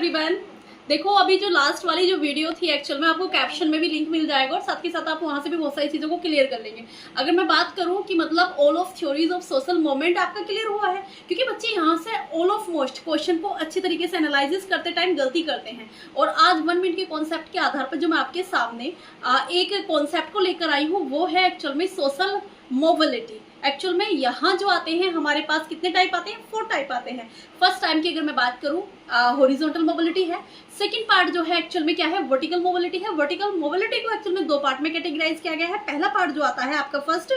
Everyone. देखो अभी जो लास्ट वाली जो वीडियो थी एक्चुअल में आपको कैप्शन में भी लिंक मिल जाएगा और साथ के साथ आप वहां से भी बहुत सारी चीजों को क्लियर कर लेंगे। अगर मैं बात करूं कि मतलब all of theories of social moment आपका क्लियर हुआ है, क्योंकि बच्चे यहाँ से ऑल ऑफ मोस्ट क्वेश्चन को अच्छी तरीके से एनालिसिस करते टाइम गलती करते हैं। और आज 1 मिनट के कॉन्सेप्ट के आधार पर जो मैं आपके सामने एक कॉन्सेप्ट को लेकर आई हूँ वो है एक्चुअल में सोशल मोबिलिटी। एक्चुअल में यहाँ जो आते हैं हमारे पास कितने टाइप आते हैं, 4 टाइप आते हैं। फर्स्ट टाइम की अगर मैं बात करूँ हॉरिजॉन्टल मोबिलिटी है। सेकंड पार्ट जो है एक्चुअल में क्या है, वर्टिकल मोबिलिटी है। वर्टिकल मोबिलिटी को एक्चुअल में 2 पार्ट में कैटेगराइज किया गया है। पहला पार्ट जो आता है आपका फर्स्ट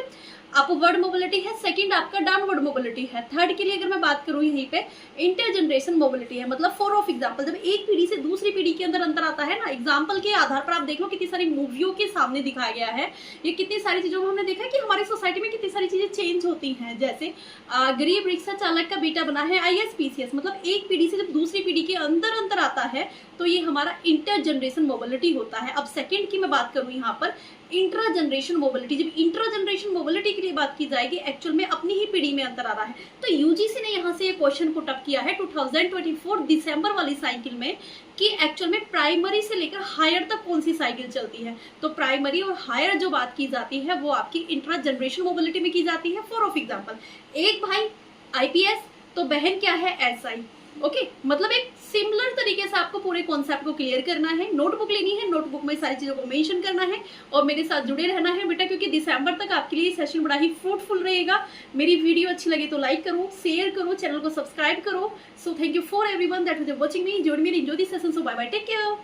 अपवर्ड मोबिलिटी है, सेकंड आपका डाउनवर्ड मोबिलिटी है। थर्ड के लिए अगर मैं बात करूँ यहीं पे इंटर जनरेशन मोबिलिटी है। मतलब फॉर ऑफ एग्जांपल जब एक पीढ़ी से दूसरी पीढ़ी के अंदर अंतर आता है ना, एग्जांपल के आधार पर आप देख लो कितनी सारी मूवियों के सामने दिखाया गया है, ये कितनी सारी चीजों में हमने देखा है कि हमारी सोसाइटी में कितनी सारी चीजें चेंज होती हैं। जैसे गरीब रिक्शा चालक का बेटा बना है IAS PCS। मतलब एक पीढ़ी से जब दूसरी पीढ़ी के अंदर अंतर आता है तो ये हमारा इंटर जनरेशन मोबिलिटी होता है। अब सेकंड की मैं बात करूं यहाँ पर इंट्रा जनरेशन मोबिलिटी। जब इंट्रा जनरेशन मोबिलिटी के लिए बात की जाएगी एक्चुअल में अपनी ही पीढ़ी में अंतर आ रहा है। तो यूजीसी ने यहाँ से ये क्वेश्चन पुट अप किया है 2024 दिसंबर वाली साइकिल में कि एक्चुअल में प्राइमरी से लेकर हायर तक कौन सी साइकिल चलती है। तो प्राइमरी और हायर जो बात की जाती है वो आपकी इंट्रा जनरेशन मोबिलिटी में की जाती है। फॉर ऑफ एग्जाम्पल एक भाई IPS तो बहन क्या है SI। ओके मतलब एक सिमिलर तरीके से आपको पूरे कॉन्सेप्ट को क्लियर करना है। नोटबुक लेनी है, नोटबुक में सारी चीजों को मेंशन करना है और मेरे साथ जुड़े रहना है बेटा, क्योंकि दिसंबर तक आपके लिए सेशन बड़ा ही फ्रूटफुल रहेगा। मेरी वीडियो अच्छी लगे तो लाइक करो, शेयर करो, चैनल को सब्सक्राइब करो। So thank you for everyone that was watching me. Join me in this session. So bye bye, take care.